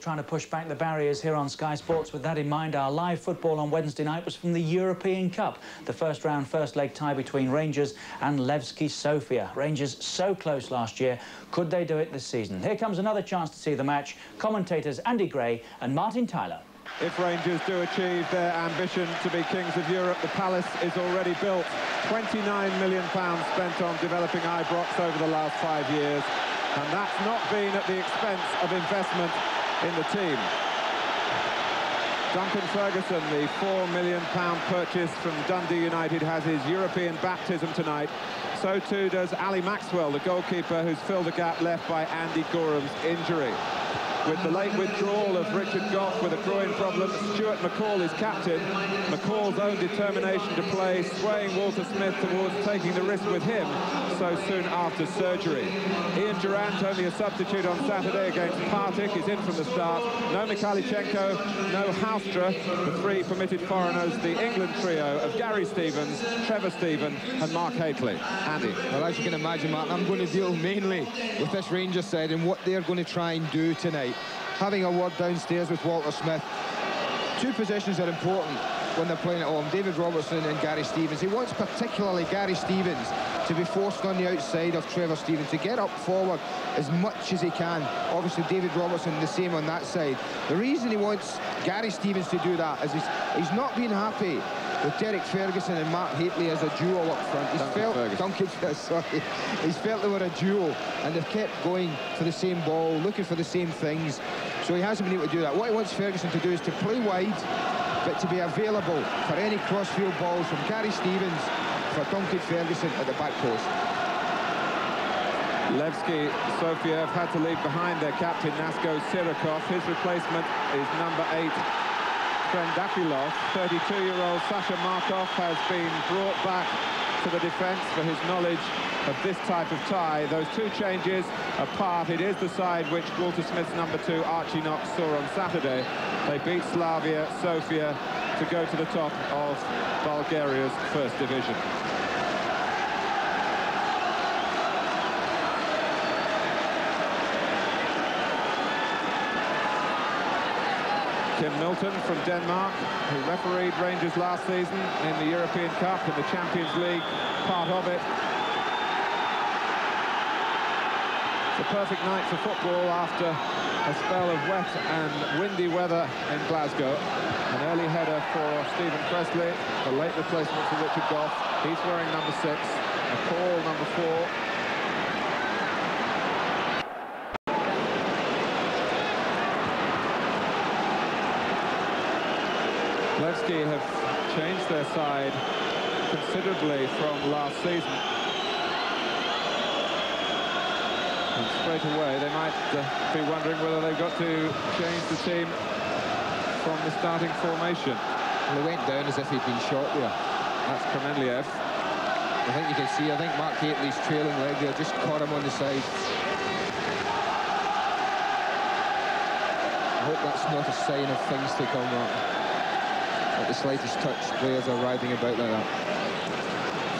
trying to push back the barriers here on Sky Sports. With that in mind, our live football on Wednesday night was from the European Cup. The first round, first leg tie between Rangers and Levski Sofia. Rangers so close last year. Could they do it this season? Here comes another chance to see the match. Commentators Andy Gray and Martin Tyler. If Rangers do achieve their ambition to be kings of Europe, the palace is already built. £29 million spent on developing Ibrox over the last 5 years. And that's not been at the expense of investment in the team. Duncan Ferguson, the £4 million purchase from Dundee United, has his European baptism tonight. So too does Ali Maxwell, the goalkeeper who's filled the gap left by Andy Goram's injury. With the late withdrawal of Richard Gough with a groin problem, Stuart McCall is captain. McCall's own determination to play swaying Walter Smith towards taking the risk with him so soon after surgery. Ian Durant, only a substitute on Saturday against Partick, is in from the start. No Mikhailichenko, no Houstra, the three permitted foreigners, the England trio of Gary Stevens, Trevor Steven and Mark Hateley. Andy. Well, as you can imagine, Martin, I'm going to deal mainly with this Rangers side and what they're going to try and do tonight. Having a word downstairs with Walter Smith, two positions are important when they're playing at home, David Robertson and Gary Stevens. He wants particularly Gary Stevens to be forced on the outside of Trevor Steven, to get up forward as much as he can. Obviously, David Robertson the same on that side. The reason he wants Gary Stevens to do that is he's not been happy with Derek Ferguson and Mark Hateley as a duo up front. He's felt they were a duo, and they've kept going for the same ball, looking for the same things. So he hasn't been able to do that. What he wants Ferguson to do is to play wide, but to be available for any crossfield balls from Gary Stevens for Duncan Ferguson at the back post. Levski Sofia have had to leave behind their captain Nasko Sirikov. His replacement is number 8. Trendafilov. 32-year-old Sasha Markov has been brought back to the defence for his knowledge of this type of tie. Those two changes apart, it is the side which Walter Smith's number 2, Archie Knox, saw on Saturday. They beat Slavia Sofia to go to the top of Bulgaria's first division. Tim Milton from Denmark, who refereed Rangers last season in the European Cup and the Champions League, part of it. It's a perfect night for football after a spell of wet and windy weather in Glasgow. An early header for Stephen Presley, the late replacement for Richard Gough. He's wearing number 6, McCall number 4. Levski have changed their side considerably from last season. And straight away they might be wondering whether they've got to change the team from the starting formation. Well, he went down as if he'd been shot there. That's Kremenliev. I think you can see, I think Mark Hateley's trailing leg there just caught him on the side. I hope that's not a sign of things to come, Martin. At the slightest touch, players are writhing about like that.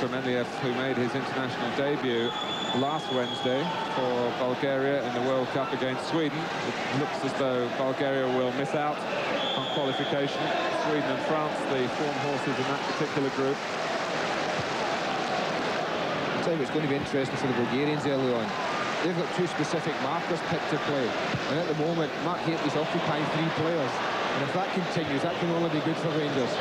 Kremenliev, who made his international debut last Wednesday for Bulgaria in the World Cup against Sweden. It looks as though Bulgaria will miss out on qualification. Sweden and France, the form horses in that particular group. I'll tell you what's going to be interesting for the Bulgarians early on. They've got two specific markers picked to play, and at the moment Mark Hateley's occupying 3 players. And if that continues, that can only be good for Rangers.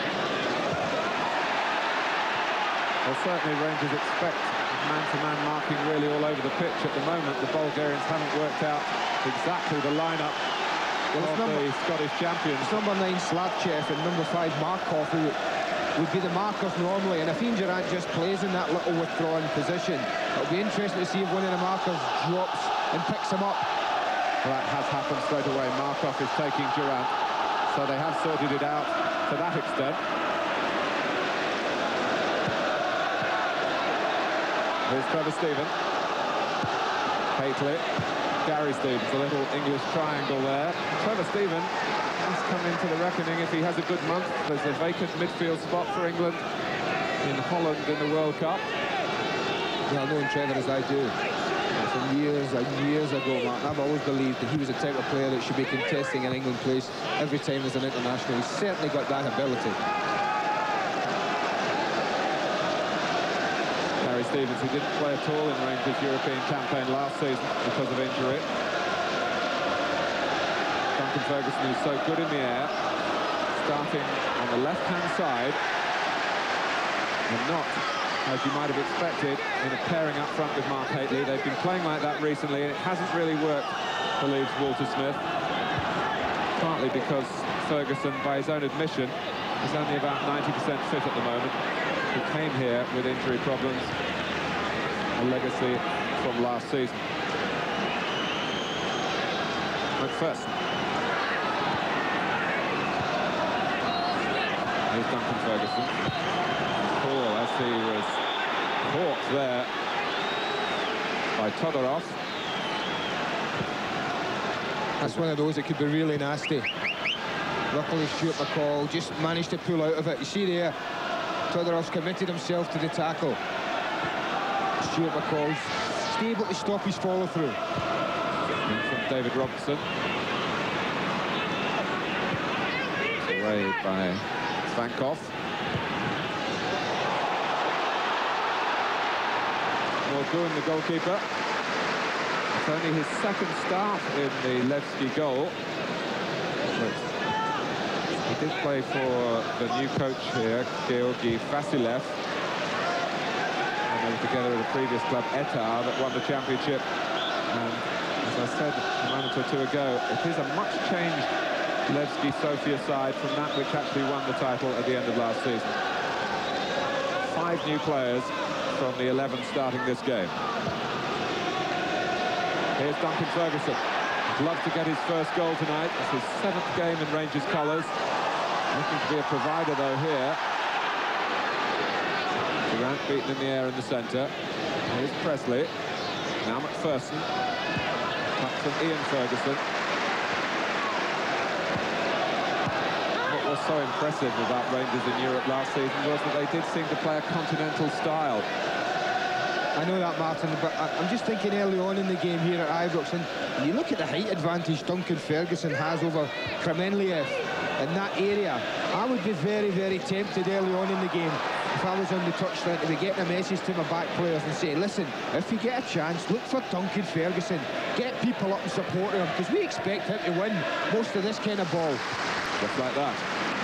Well, certainly Rangers expect man-to-man marking really all over the pitch at the moment. The Bulgarians haven't worked out exactly the lineup of the Scottish champions. It's number 9 Slavchev and number 5 Markov, who would be the markers normally. And if Ian Durant just plays in that little withdrawn position, it'll be interesting to see if one of the markers drops and picks him up. Well, that has happened straight away. Markov is taking Durant. So they have sorted it out to that extent. Here's Trevor Steven. Hateley. Gary Stevens, a little English triangle there. Trevor Steven has come into the reckoning if he has a good month. There's a vacant midfield spot for England in Holland in the World Cup. Well, knowing Trevor as I do, it's a from years and years ago, Martin. I've always believed that he was the type of player that should be contesting an England place every time there's an international. He's certainly got that ability. Gary Stevens, who didn't play at all in Rangers' European campaign last season because of injury. Duncan Ferguson, who's so good in the air, starting on the left-hand side, and not, as you might have expected, in a pairing up front with Mark Hateley. They've been playing like that recently, and it hasn't really worked for Leeds' Walter Smith. Partly because Ferguson, by his own admission, is only about 90% fit at the moment. He came here with injury problems, a legacy from last season. McPherson. Here's Duncan Ferguson. Paul, as he was caught there by Todorov. That's one of those that could be really nasty. Luckily, Stuart McCall just managed to pull out of it. You see there, Todorov's committed himself to the tackle. Stuart McCall's able to stop his follow-through. From David Robertson. Away by Svankov. Morgun, the goalkeeper. It's only his second start in the Levski goal. But he did play for the new coach here, Georgi Vasilev. And they were together at a previous club, Etar, that won the championship. And as I said a moment or two ago, it is a much-changed Levski Sofia side from that which actually won the title at the end of last season. 5 new players from the 11 starting this game. Here's Duncan Ferguson. He'd love to get his first goal tonight. It's his 7th game in Rangers colours. Looking to be a provider, though, here. Durant beaten in the air in the centre. Here's Presley. Now McPherson. Back from Ian Ferguson. What was so impressive about Rangers in Europe last season was that they did seem to play a continental style. I know that, Martin, but I'm just thinking early on in the game here at Ibrox, and you look at the height advantage Duncan Ferguson has over Kremenliev in that area. I would be very, very tempted early on in the game, if I was on the touchline, to be getting a message to my back players and saying, listen, if you get a chance, look for Duncan Ferguson. Get people up and support him, because we expect him to win most of this kind of ball. Just like that.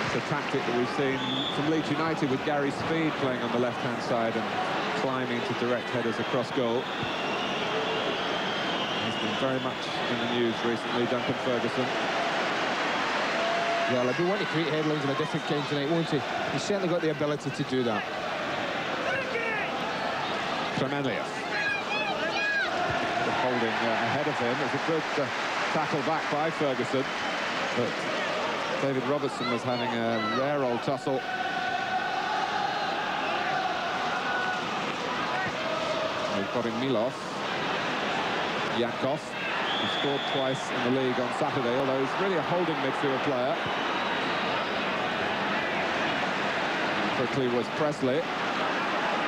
It's a tactic that we've seen from Leeds United with Gary Speed playing on the left-hand side and climbing to direct headers across goal. He's been very much in the news recently, Duncan Ferguson. Well, he'll be wanting to create headlines of a different kind tonight, won't he? He's certainly got the ability to do that. Kremenliev. Holding ahead of him. It's a good tackle back by Ferguson. But David Robertson was having a rare old tussle. We've got in Milov. Yankov. He scored twice in the league on Saturday, although he's really a holding midfield player. Quickly was Presley.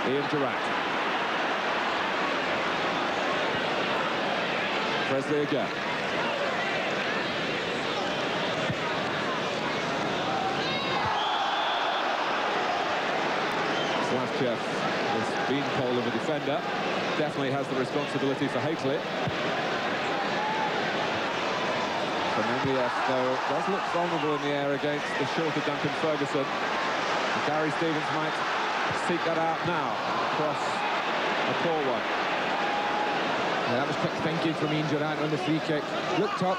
Ian Durant. Presley again. Slavchev, this beanpole of a defender, definitely has the responsibility for Hateley. Kremenliev, though, does look vulnerable in the air against the shorter Duncan Ferguson. And Gary Stevens might seek that out now. Across a poor one. Yeah, that was quick thinking from Ian Durant on the free kick. Looked up,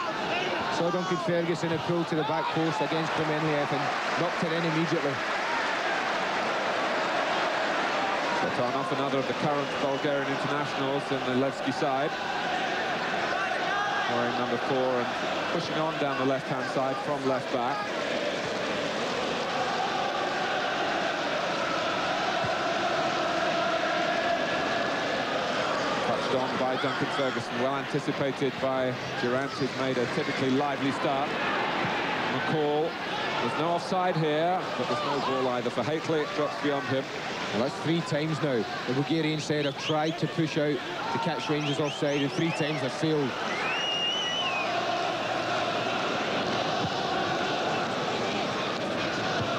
saw Duncan Ferguson and pulled to the back post against Kremenliev and knocked it in immediately. Off another of the current Bulgarian internationals in the Levski side. Wearing number 4 and pushing on down the left-hand side from left back. Touched on by Duncan Ferguson, well anticipated by Durant, who's made a typically lively start. McCall There's no offside here, but there's no ball either for Haitley. It drops beyond him. Well, that's 3 times now. The Bulgarian side have tried to push out to catch Rangers offside, and 3 times they've failed.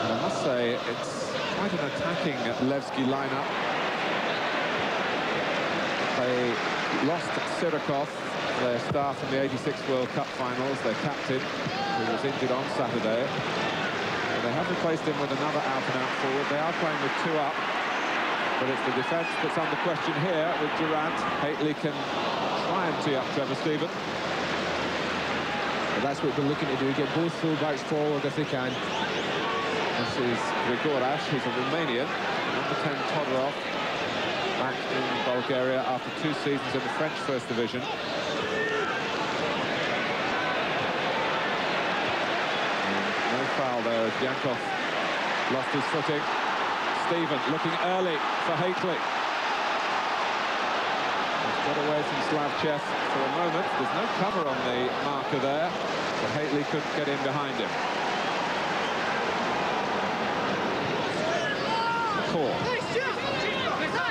And I must say, it's quite an attacking Levski lineup. They lost Sirikov, their star from the '86 World Cup finals, their captain, who was injured on Saturday. And they have replaced him with another out-and-out forward. They are playing with 2 up, but it's the defence that's under question here with Durant. Haitley can try and tee up Trevor Steven. Well, that's what they're looking to do, get both full-backs forward if they can. This is Grigorash, who's a Romanian. Number 10 Todorov, back in Bulgaria after 2 seasons in the French First Division. No foul there as Yankov lost his footing. Steven looking early for Haitley. He's got away from Slavchev for a moment. There's no cover on the marker there, but Haitley couldn't get in behind him.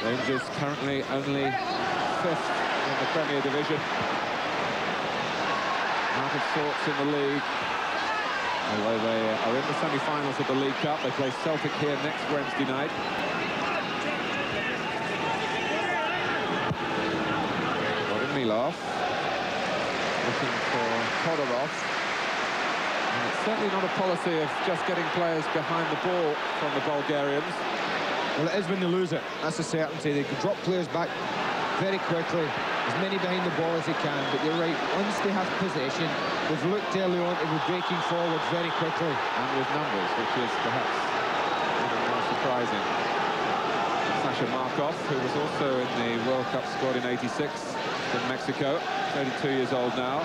Rangers currently only 5th in the Premier Division. Out of sorts in the league. Although they are in the semi-finals of the League Cup. They play Celtic here next Wednesday night. Milov looking for Todorov. And it's certainly not a policy of just getting players behind the ball from the Bulgarians. Well, it is when they lose it. That's a certainty. They can drop players back very quickly, as many behind the ball as they can. But you're right, once they have possession, they've looked early on to be breaking forward very quickly. And with numbers, which is perhaps even more surprising. Sasha Markov, who was also in the World Cup squad in '86 in Mexico, 32 years old now.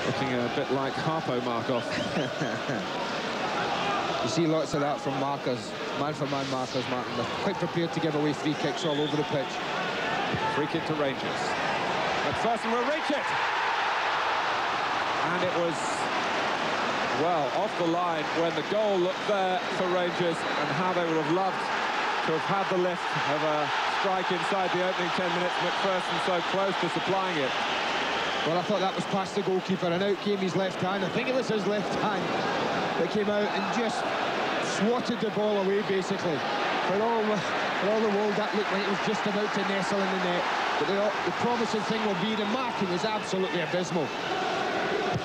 Looking a bit like Harpo Markov. You see lots of that from markers, man-for-man markers, Martin. They're quite prepared to give away free kicks all over the pitch. Free kick to Rangers. McPherson will reach it! And it was, well, off the line when the goal looked there for Rangers, and how they would have loved to have had the lift of a strike inside the opening 10 minutes. McPherson so close to supplying it. Well, I thought that was past the goalkeeper, and out came his left hand. I think it was his left hand that came out and just swatted the ball away, basically. For all the world, that looked like it was just about to nestle in the net. But the promising thing will be the marking is absolutely abysmal.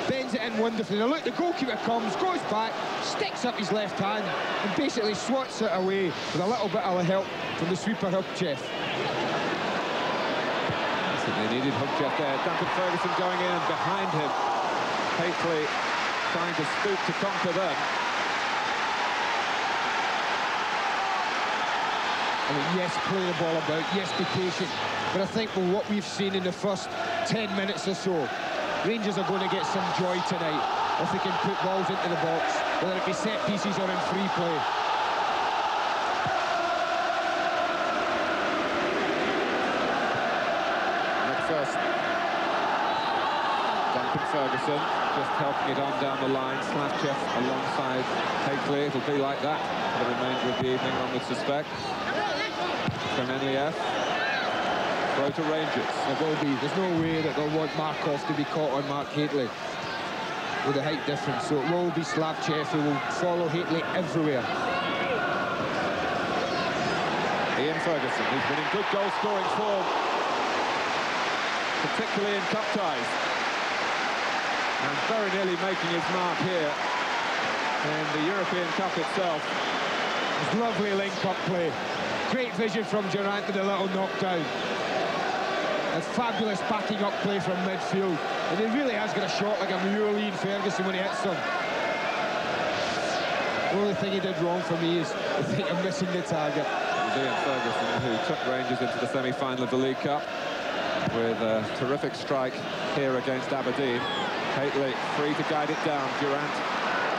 Bends it in wonderfully. Now look, the goalkeeper comes, goes back, sticks up his left hand, and basically swats it away with a little bit of help from the sweeper Hubchev. They needed Hubchev there. Duncan Ferguson going in behind him. Haitley trying to scoop to conquer them. I mean, yes, play the ball about, yes, be patient. But I think with what we've seen in the first 10 minutes or so, Rangers are going to get some joy tonight if they can put balls into the box, whether it be set pieces or in free play. McPherson. Duncan Ferguson just helping it on down the line. Slavchev alongside Haitley. It'll be like that for the remainder of the evening, one would suspect. Kamenliev. Throw to Rangers. There will be. There's no way that they'll want Markov to be caught on Mark Haitley with the height difference. So it will be Slavchev who will follow Haitley everywhere. Ian Ferguson, who's been in good goal-scoring form, particularly in cup ties, and very nearly making his mark here in the European Cup itself. It's lovely link-up play. Great vision from Durant with a little knockdown. A fabulous backing up play from midfield. And he really has got a shot like a real Ian Ferguson when he hits them. The only thing he did wrong for me is I think I'm missing the target. It was Ian Ferguson who took Rangers into the semi-final of the League Cup with a terrific strike here against Aberdeen. Haitley free to guide it down. Durant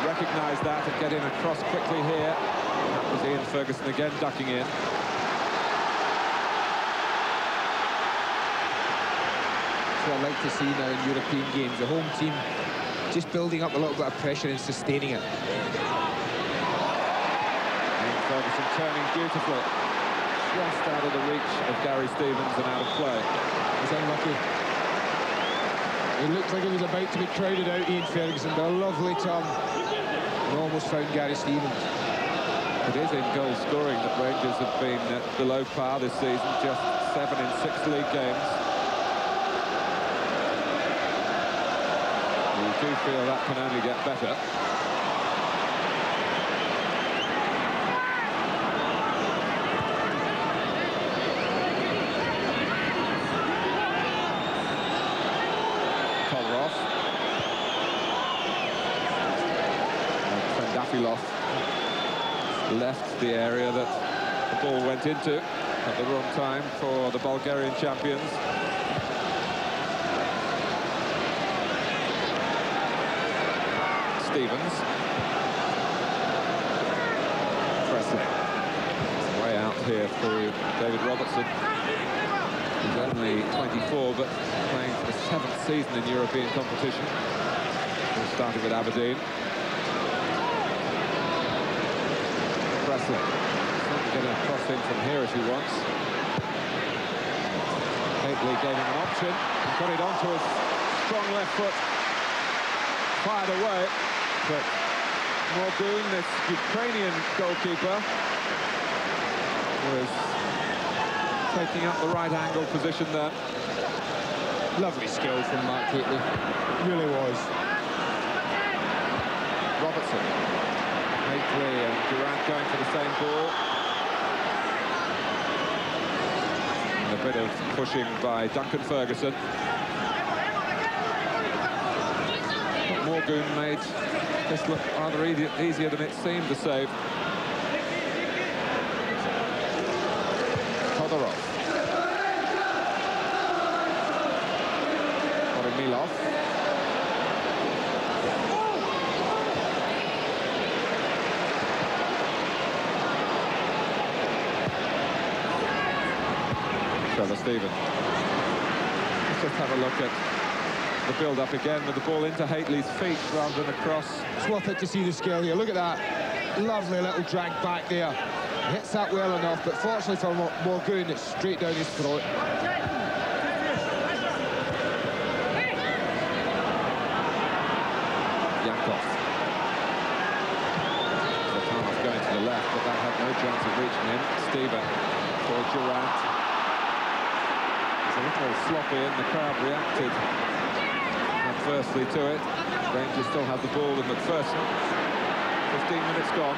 recognised that and get in across quickly here. That was Ian Ferguson again ducking in. That's what I like to see now in European games. The home team just building up a little bit of pressure and sustaining it. And Ferguson turning beautifully. Just out of the reach of Gary Stevens and out of play. He's unlucky. It looked like it was about to be crowded out, Ian Ferguson, but a lovely turn. And almost found Gary Stevens. It is in goal scoring that Rangers have been below par this season, just 7 in 6 league games. You do feel that can only get better. Left the area that the ball went into at the wrong time for the Bulgarian champions. Stevens. Pressing. It's way out here through David Robertson. He's only 24, but playing for the 7th season in European competition. He started with Aberdeen. Certainly going to cross in from here if he wants. Hateley gave him an option and got it onto his strong left foot. Fired away, but Morgun, this Ukrainian goalkeeper, was taking up the right angle position there. Lovely skill from Mark Hateley. Really was. Robertson. Hateley and Durant going for the same ball. And a bit of pushing by Duncan Ferguson. But Morgun made this look rather easier than it seemed to save. Todorov. Milov. Stephen. Let's just have a look at the build-up again with the ball into Hateley's feet rather than across. It's worth it to see the skill here. Look at that. Lovely little drag back there. Hits that well enough, but fortunately for Morgun, it's straight down his throat. Yankov. Zatanov going to the left, but that had no chance of reaching him. Stephen for Durant. A little sloppy and the crowd reacted adversely to it. Rangers still have the ball with McPherson. 15 minutes gone.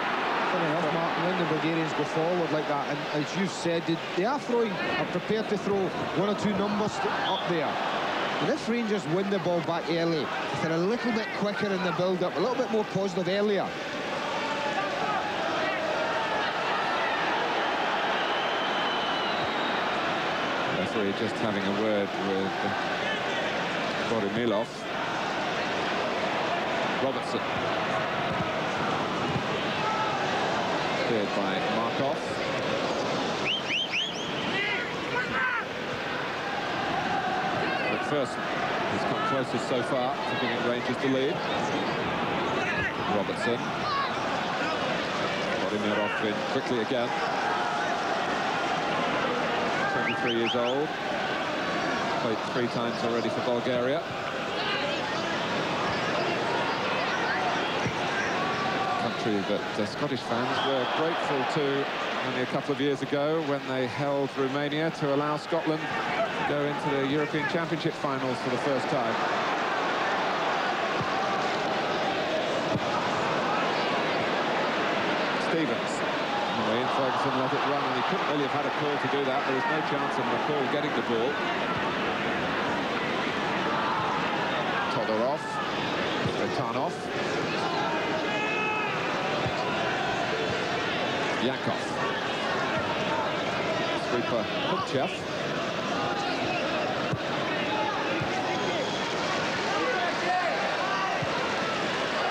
Funny enough, Martin, when the Bulgarians go forward like that, and as you've said, they are prepared to throw 1 or 2 numbers up there. And if Rangers win the ball back early, if they're a little bit quicker in the build-up, a little bit more positive earlier, just having a word with Milov. Robertson. Cleared by Markov. McPherson has come closest so far to giving Rangers the lead. Robertson. Vladimir in quickly again. 23 years old, played 3 times already for Bulgaria. Country that Scottish fans were grateful to only a couple of years ago when they held Romania to allow Scotland to go into the European Championship finals for the first time. Stevens. Ian Ferguson let it run, and he couldn't really have had a call to do that. There was no chance of McCall getting the ball. Todorov. Zatanov. Yankov. Sweeper Kupchev.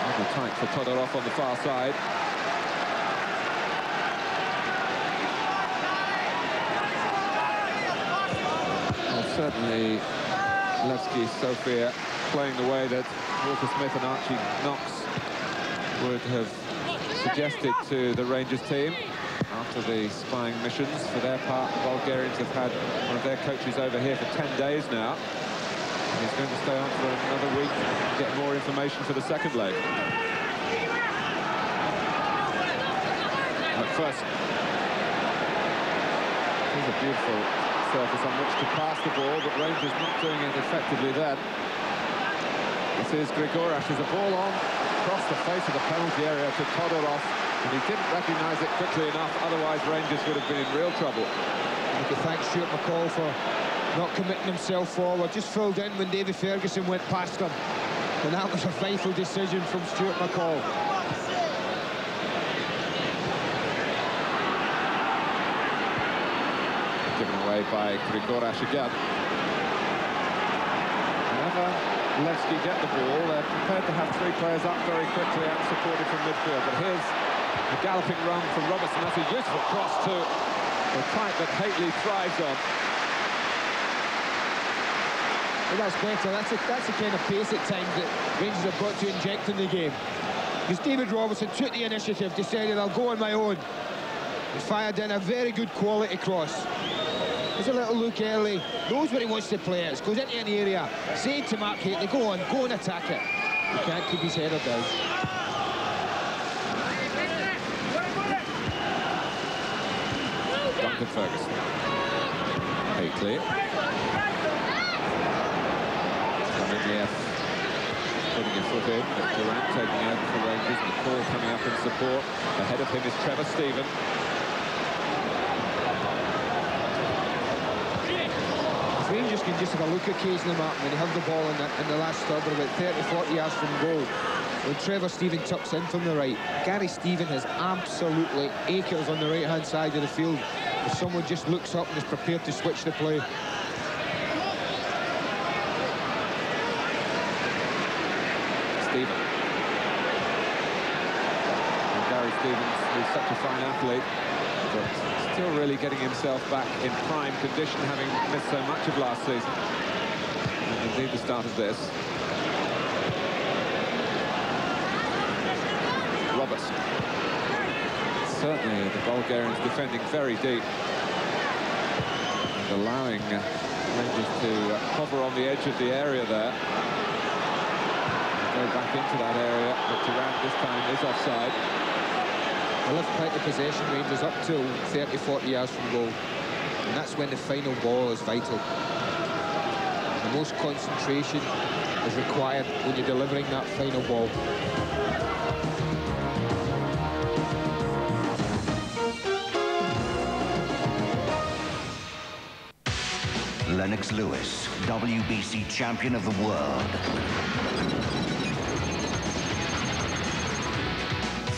Rather tight for Todorov on the far side. Certainly, Levski Sofia playing the way that Walter Smith and Archie Knox would have suggested to the Rangers team after the spying missions. For their part, the Bulgarians have had one of their coaches over here for 10 days now. And he's going to stay on for another week to get more information for the second leg. At first, here's a beautiful surface on which to pass the ball, but Rangers not doing it effectively then. This is Grigorash. There's a ball on across the face of the penalty area to Todorov, and he didn't recognise it quickly enough, otherwise Rangers would have been in real trouble. You can thank Stuart McCall for not committing himself forward, just filled in when David Ferguson went past him, and that was a vital decision from Stuart McCall. Given away by Grigorash again. Whenever Levski get the ball, they're prepared to have three players up very quickly and supported from midfield. But here's a galloping run from Robertson. That's a useful cross to the type that Haitley thrives on. Well, that's better. That's the kind of pace at times that Rangers have got to inject in the game. Because David Robertson took the initiative, decided I'll go on my own. He fired in a very good quality cross. There's a little look early, knows where he wants to play it, goes into an area, saying to Mark Haitley, go and attack it. He can't keep his header down. Duncan Ferguson. Haitley. Putting his foot in, but Durant taking over for Rangers, and the call coming up in support. Ahead of him is Trevor Stephen. Rangers can just have a look occasionally, Martin, when they have the ball in the last third, they're about 30-40 yards from goal. When Trevor Stephen tucks in from the right, Gary Stephen has absolutely acres on the right-hand side of the field. If someone just looks up and is prepared to switch the play. Stephen. And Gary Stevens is such a fine athlete, but still really getting himself back in prime condition, having missed so much of last season. And indeed the start of this. Robertson. Certainly the Bulgarians defending very deep and allowing Rangers to hover on the edge of the area there. Go back into that area, but Durant this time is offside. They'll have plenty of possession, Rangers up to 30-40 yards from goal, and that's when the final ball is vital. The most concentration is required when you're delivering that final ball. Lennox Lewis, WBC champion of the world.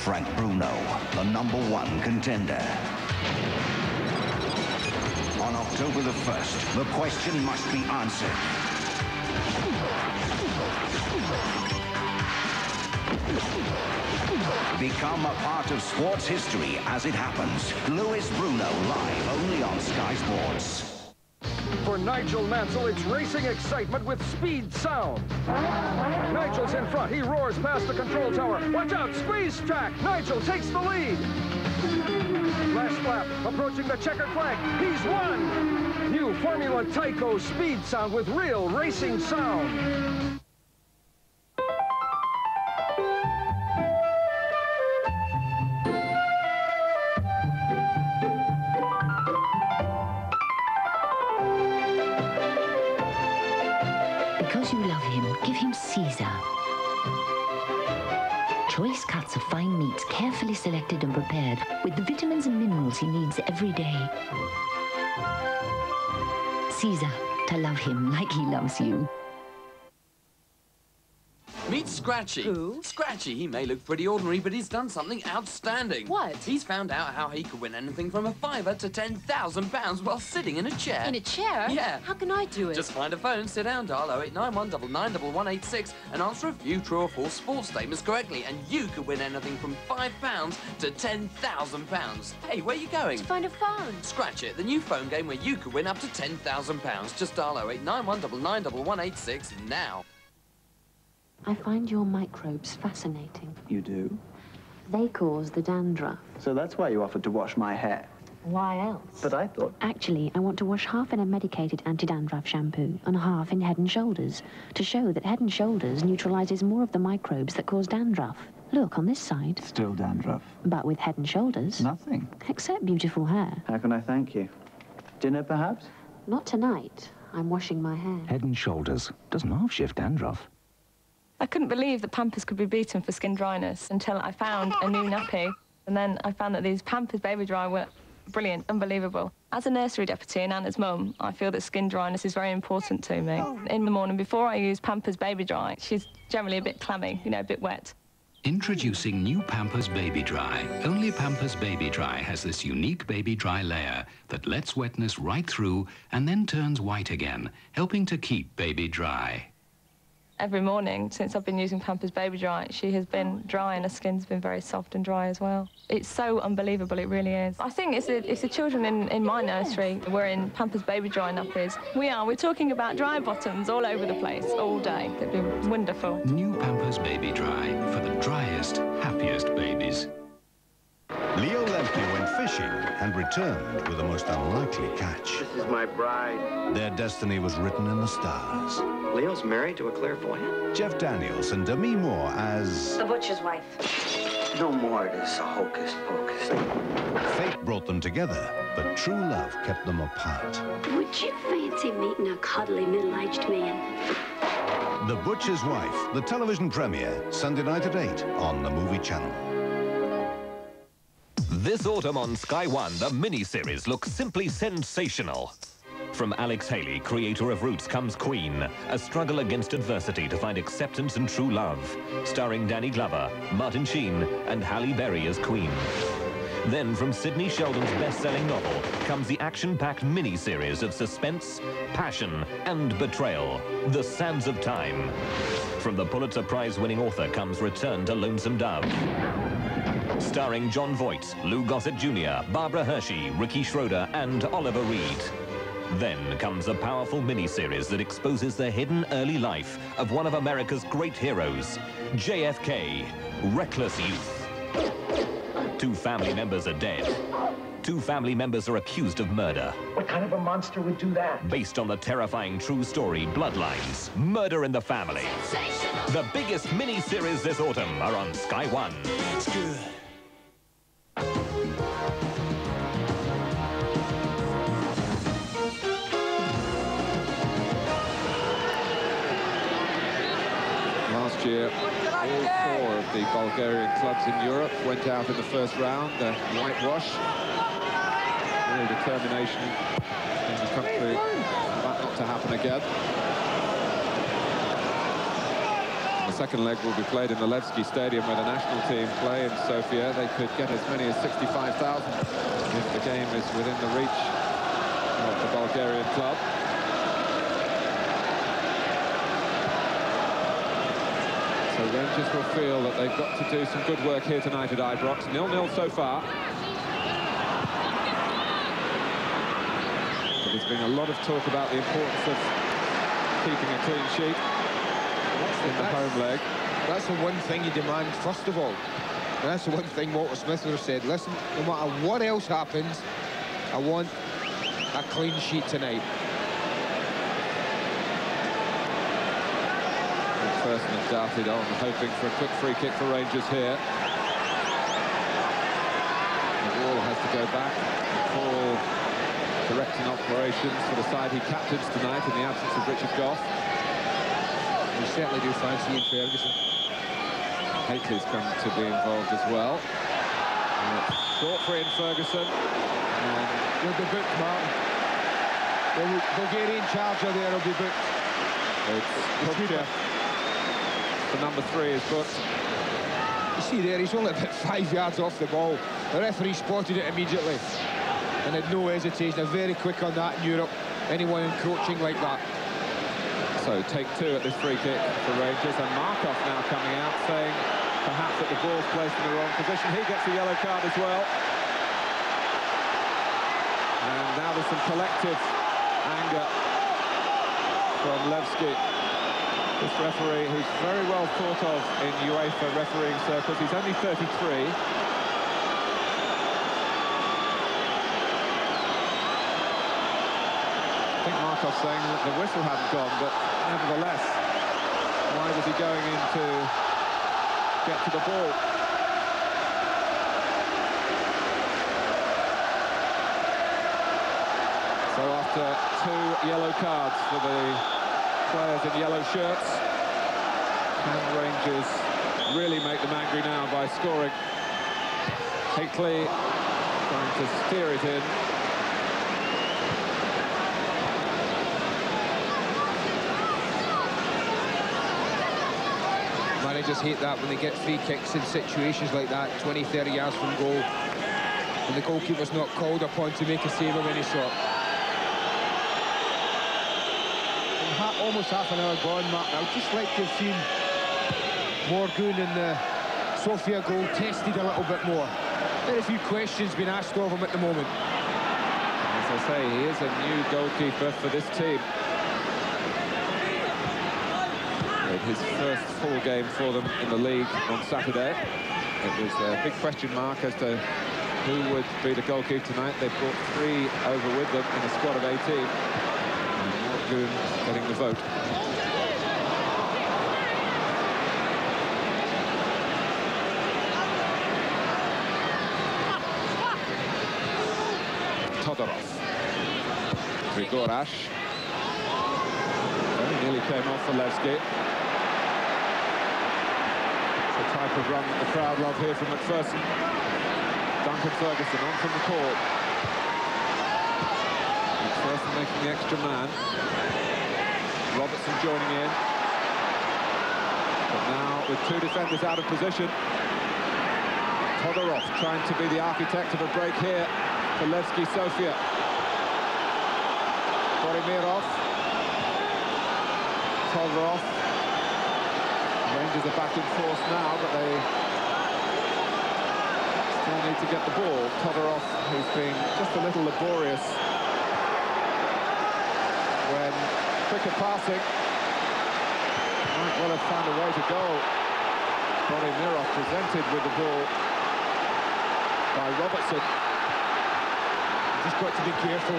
Frank Bruno, the #1 contender. On October the 1st, the question must be answered. Become a part of sports history as it happens. Lewis Bruno, live only on Sky Sports. For Nigel Mansell, it's racing excitement with speed sound. Nigel's in front. He roars past the control tower. Watch out, squeeze track. Nigel takes the lead. Last lap, approaching the checkered flag. He's won. New Formula Tyco speed sound with real racing sound. Because you love him, give him Caesar. Choice cuts of fine meats, carefully selected and prepared with the vitamins and minerals he needs every day. Caesar, to love him like he loves you. Meet Scratchy. Who? Scratchy. He may look pretty ordinary, but he's done something outstanding. What? He's found out how he could win anything from a £5 to £10,000 while sitting in a chair. In a chair? Yeah. How can I do it? Just find a phone, sit down, dial 0891 999 and answer a few true or false sports statements correctly, and you could win anything from £5 to £10,000. Hey, where are you going? To find a phone. Scratch It, the new phone game where you could win up to £10,000. Just dial 0891 999 now. I find your microbes fascinating. You do? They cause the dandruff. So that's why you offered to wash my hair. Why else? But I thought... Actually, I want to wash half in a medicated anti-dandruff shampoo and half in Head & Shoulders to show that Head & Shoulders neutralizes more of the microbes that cause dandruff. Look, on this side. Still dandruff. But with Head & Shoulders. Nothing. Except beautiful hair. How can I thank you? Dinner, perhaps? Not tonight. I'm washing my hair. Head & Shoulders doesn't half-shift dandruff. I couldn't believe that Pampers could be beaten for skin dryness until I found a new nappy. And then I found that these Pampers Baby Dry were brilliant, unbelievable. As a nursery deputy and Anna's mum, I feel that skin dryness is very important to me. In the morning, before I use Pampers Baby Dry, she's generally a bit clammy, you know, a bit wet. Introducing new Pampers Baby Dry. Only Pampers Baby Dry has this unique Baby Dry layer that lets wetness right through and then turns white again, helping to keep baby dry. Every morning since I've been using Pampers Baby Dry, she has been dry and her skin's been very soft and dry as well. It's so unbelievable, it really is. I think it's the children in my nursery wearing Pampers Baby Dry nappies. We're talking about dry bottoms all over the place, all day. They've been wonderful. New Pampers Baby Dry for the driest, happiest babies. Leo Levski went fishing and returned with a most unlikely catch. This is my bride. Their destiny was written in the stars. Leo's married to a clairvoyant? Jeff Daniels and Demi Moore as... The butcher's wife. No more of this hocus pocus. Fate brought them together, but true love kept them apart. Would you fancy meeting a cuddly middle-aged man? The Butcher's Wife, the television premiere, Sunday night at 8 on the Movie Channel. This autumn on Sky One, the mini-series looks simply sensational. From Alex Haley, creator of Roots, comes Queen, a struggle against adversity to find acceptance and true love. Starring Danny Glover, Martin Sheen, and Halle Berry as Queen. Then from Sidney Sheldon's best-selling novel comes the action-packed mini-series of suspense, passion, and betrayal, The Sands of Time. From the Pulitzer Prize-winning author comes Return to Lonesome Dove. Starring John Voight, Lou Gossett Jr., Barbara Hershey, Ricky Schroeder, and Oliver Reed. Then comes a powerful miniseries that exposes the hidden early life of one of America's great heroes, JFK, Reckless Youth. 2 family members are dead. 2 family members are accused of murder. What kind of a monster would do that? Based on the terrifying true story, Bloodlines, Murder in the Family. The biggest miniseries this autumn are on Sky One. It's good. Last year, all 4 of the Bulgarian clubs in Europe went out in the first round, whitewash. Real determination in the country for that not to happen again. The second leg will be played in the Levski Stadium where the national team play in Sofia. They could get as many as 65,000 if the game is within the reach of the Bulgarian club. So Rangers will feel that they've got to do some good work here tonight at Ibrox. 0-0 so far. But there's been a lot of talk about the importance of keeping a clean sheet in the home leg. That's the one thing you demand, first of all. And that's the one thing Walter Smith would have said. Listen, no matter what else happens, I want a clean sheet tonight. McPherson darted on, hoping for a quick free kick for Rangers here. The ball has to go back. Paul directing operations for the side he captains tonight in the absence of Richard Goff. We certainly do fancy Ian Ferguson. Haley's come to be involved as well. Short for Ian Ferguson. And he'll be booked, Martin. The Bulgarian charger there will be booked. It's the number 3 is booked. You see there, he's only about 5 yards off the ball. The referee spotted it immediately and had no hesitation. They're very quick on that in Europe. Anyone encroaching like that. So take 2 at this free kick for Rangers, and Markov now coming out saying perhaps that the ball's placed in the wrong position. He gets a yellow card as well. And now there's some collective anger from Levski. This referee, who's very well thought of in UEFA refereeing circles, he's only 33. I think Markov's saying that the whistle hadn't gone, but nevertheless, why was he going in to get to the ball? So after 2 yellow cards for the players in yellow shirts, can Rangers really make them angry now by scoring? Hickley trying to steer it in. Managers hate that when they get free kicks in situations like that, 20, 30 yards from goal, and the goalkeeper's not called upon to make a save of any sort. Almost half an hour gone, Mark. I'd just like to have seen Morgan and the Sofia goal tested a little bit more. Very few questions being asked of him at the moment. As I say, he is a new goalkeeper for this team. His first full game for them in the league on Saturday. It was a big question mark as to who would be the goalkeeper tonight. They brought 3 over with them in a squad of 18. Getting the vote. Todorov. Grigorash. Very nearly came off for Levski. It's the type of run that the crowd love here from McPherson. Duncan Ferguson on from the court. McPherson making the extra man. Robertson joining in. But now with 2 defenders out of position. Todorov trying to be the architect of a break here for Levski Sofia. Borimirov. Todorov. Rangers are back in force now, but they still need to get the ball. Todorov, who's been just a little laborious when quicker passing, might well have found a way to go. Borimirov presented with the ball by Robertson. Just got to be careful,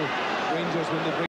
Rangers, when they bring